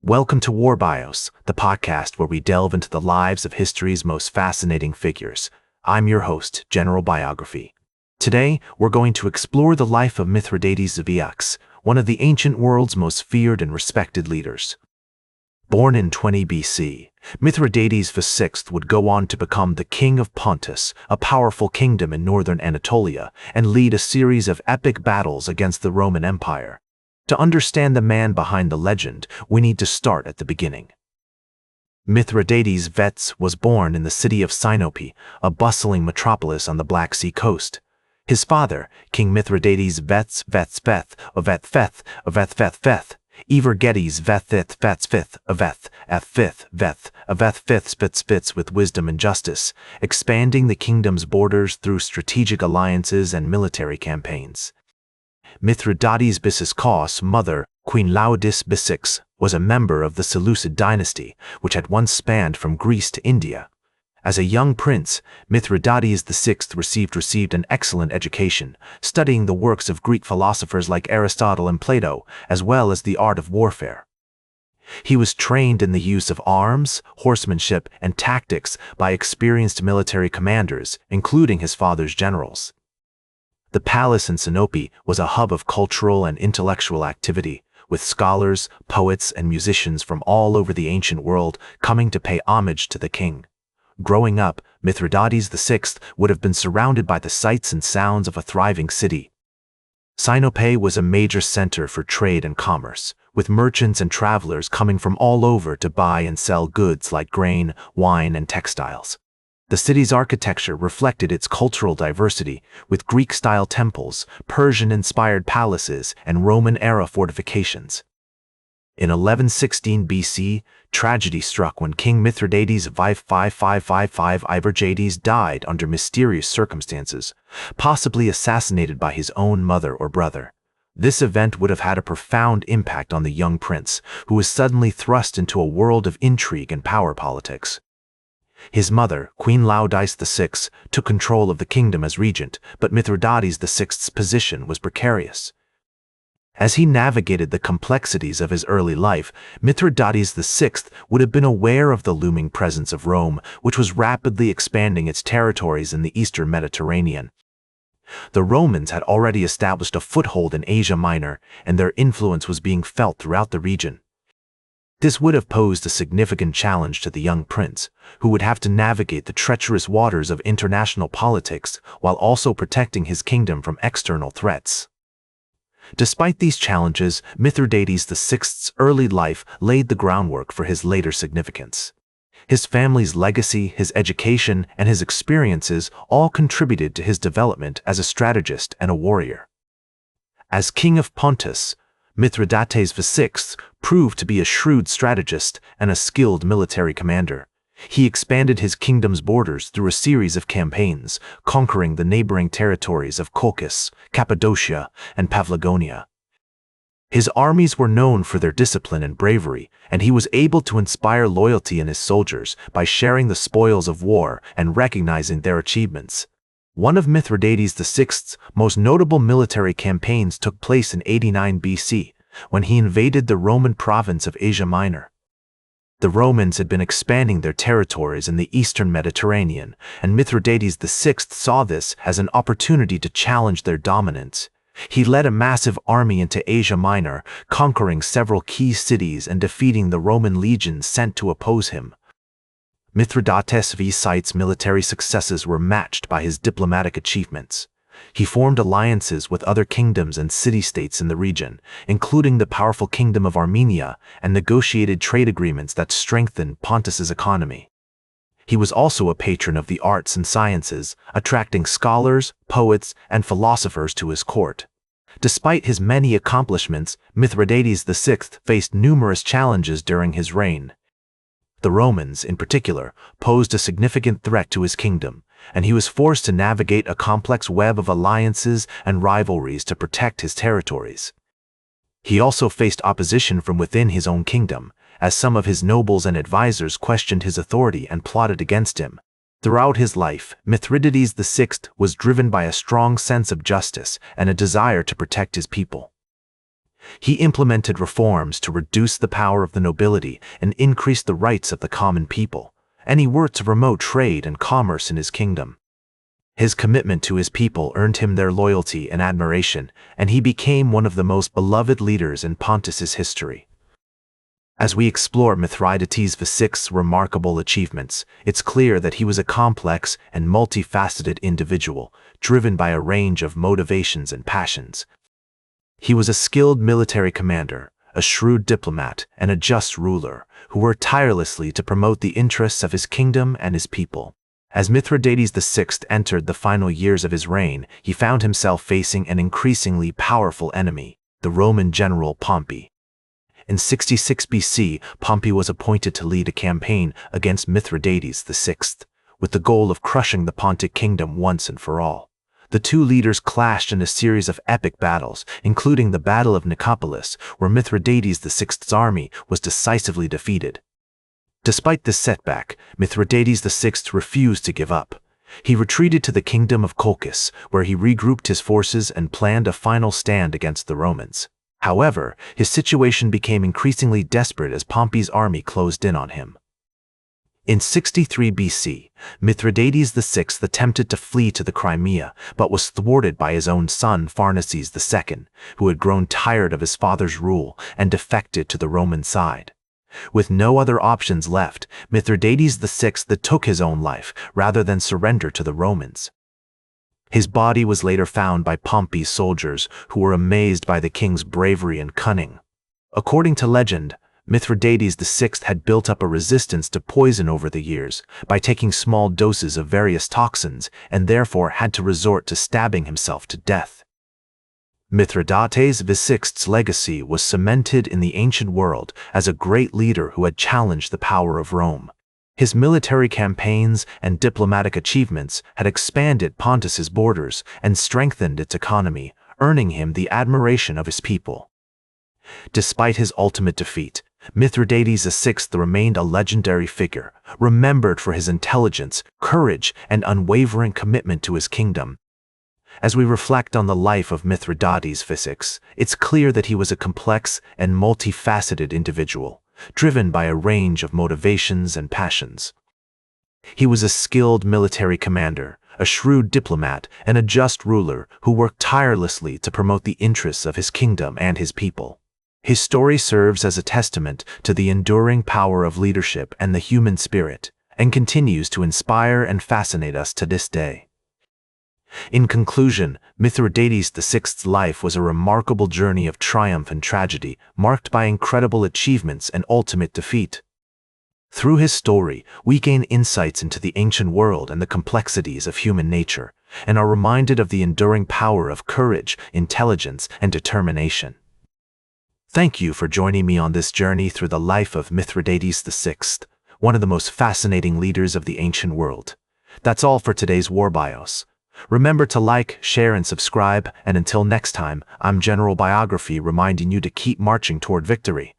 Welcome to War Bios, the podcast where we delve into the lives of history's most fascinating figures. I'm your host, General Biography. Today, we're going to explore the life of Mithridates VI, one of the ancient world's most feared and respected leaders. Born in 20 BC, Mithridates VI would go on to become the king of Pontus, a powerful kingdom in northern Anatolia, and lead a series of epic battles against the Roman Empire. To understand the man behind the legend, we need to start at the beginning. Mithridates VI was born in the city of Sinope, a bustling metropolis on the Black Sea coast. His father, King Mithridates Vets Vethspeth Ovethfeth Ovethfethfeth, Evergetes Vethith Vetsfith Aveth Fifth Veth Avethfith Spits with wisdom and justice, expanding the kingdom's borders through strategic alliances and military campaigns. Mithridates VI's mother, Queen Laodice VI, was a member of the Seleucid dynasty, which had once spanned from Greece to India. As a young prince, Mithridates VI received an excellent education, studying the works of Greek philosophers like Aristotle and Plato, as well as the art of warfare. He was trained in the use of arms, horsemanship, and tactics by experienced military commanders, including his father's generals. The palace in Sinope was a hub of cultural and intellectual activity, with scholars, poets, and musicians from all over the ancient world coming to pay homage to the king. Growing up, Mithridates VI would have been surrounded by the sights and sounds of a thriving city. Sinope was a major center for trade and commerce, with merchants and travelers coming from all over to buy and sell goods like grain, wine, and textiles. The city's architecture reflected its cultural diversity, with Greek-style temples, Persian-inspired palaces, and Roman-era fortifications. In 1116 BC, tragedy struck when King Mithridates Evergetes died under mysterious circumstances, possibly assassinated by his own mother or brother. This event would have had a profound impact on the young prince, who was suddenly thrust into a world of intrigue and power politics. His mother, Queen Laodice VI, took control of the kingdom as regent, but Mithridates VI's position was precarious. As he navigated the complexities of his early life, Mithridates VI would have been aware of the looming presence of Rome, which was rapidly expanding its territories in the eastern Mediterranean. The Romans had already established a foothold in Asia Minor, and their influence was being felt throughout the region. This would have posed a significant challenge to the young prince, who would have to navigate the treacherous waters of international politics while also protecting his kingdom from external threats. Despite these challenges, Mithridates VI's early life laid the groundwork for his later significance. His family's legacy, his education, and his experiences all contributed to his development as a strategist and a warrior. As king of Pontus, Mithridates VI proved to be a shrewd strategist and a skilled military commander. He expanded his kingdom's borders through a series of campaigns, conquering the neighboring territories of Colchis, Cappadocia, and Paphlagonia. His armies were known for their discipline and bravery, and he was able to inspire loyalty in his soldiers by sharing the spoils of war and recognizing their achievements. One of Mithridates VI's most notable military campaigns took place in 89 BC, when he invaded the Roman province of Asia Minor. The Romans had been expanding their territories in the eastern Mediterranean, and Mithridates VI saw this as an opportunity to challenge their dominance. He led a massive army into Asia Minor, conquering several key cities and defeating the Roman legions sent to oppose him. Mithridates VI's military successes were matched by his diplomatic achievements. He formed alliances with other kingdoms and city-states in the region, including the powerful kingdom of Armenia, and negotiated trade agreements that strengthened Pontus's economy. He was also a patron of the arts and sciences, attracting scholars, poets, and philosophers to his court. Despite his many accomplishments, Mithridates VI faced numerous challenges during his reign. The Romans, in particular, posed a significant threat to his kingdom, and he was forced to navigate a complex web of alliances and rivalries to protect his territories. He also faced opposition from within his own kingdom, as some of his nobles and advisors questioned his authority and plotted against him. Throughout his life, Mithridates VI was driven by a strong sense of justice and a desire to protect his people. He implemented reforms to reduce the power of the nobility and increase the rights of the common people, and he worked to promote trade and commerce in his kingdom. His commitment to his people earned him their loyalty and admiration, and he became one of the most beloved leaders in Pontus's history. As we explore Mithridates VI's remarkable achievements, it's clear that he was a complex and multifaceted individual, driven by a range of motivations and passions. He was a skilled military commander, a shrewd diplomat, and a just ruler, who worked tirelessly to promote the interests of his kingdom and his people. As Mithridates VI entered the final years of his reign, he found himself facing an increasingly powerful enemy, the Roman general Pompey. In 66 BC, Pompey was appointed to lead a campaign against Mithridates VI, with the goal of crushing the Pontic kingdom once and for all. The two leaders clashed in a series of epic battles, including the Battle of Nicopolis, where Mithridates VI's army was decisively defeated. Despite this setback, Mithridates VI refused to give up. He retreated to the kingdom of Colchis, where he regrouped his forces and planned a final stand against the Romans. However, his situation became increasingly desperate as Pompey's army closed in on him. In 63 BC, Mithridates VI attempted to flee to the Crimea, but was thwarted by his own son Pharnaces II, who had grown tired of his father's rule and defected to the Roman side. With no other options left, Mithridates VI took his own life rather than surrender to the Romans. His body was later found by Pompey's soldiers, who were amazed by the king's bravery and cunning. According to legend, Mithridates VI had built up a resistance to poison over the years by taking small doses of various toxins and therefore had to resort to stabbing himself to death. Mithridates VI's legacy was cemented in the ancient world as a great leader who had challenged the power of Rome. His military campaigns and diplomatic achievements had expanded Pontus's borders and strengthened its economy, earning him the admiration of his people. Despite his ultimate defeat, Mithridates VI remained a legendary figure, remembered for his intelligence, courage, and unwavering commitment to his kingdom. As we reflect on the life of Mithridates VI, it's clear that he was a complex and multifaceted individual, driven by a range of motivations and passions. He was a skilled military commander, a shrewd diplomat, and a just ruler who worked tirelessly to promote the interests of his kingdom and his people. His story serves as a testament to the enduring power of leadership and the human spirit, and continues to inspire and fascinate us to this day. In conclusion, Mithridates VI's life was a remarkable journey of triumph and tragedy, marked by incredible achievements and ultimate defeat. Through his story, we gain insights into the ancient world and the complexities of human nature, and are reminded of the enduring power of courage, intelligence, and determination. Thank you for joining me on this journey through the life of Mithridates VI, one of the most fascinating leaders of the ancient world. That's all for today's War Bios. Remember to like, share, and subscribe, and until next time, I'm General Biography reminding you to keep marching toward victory.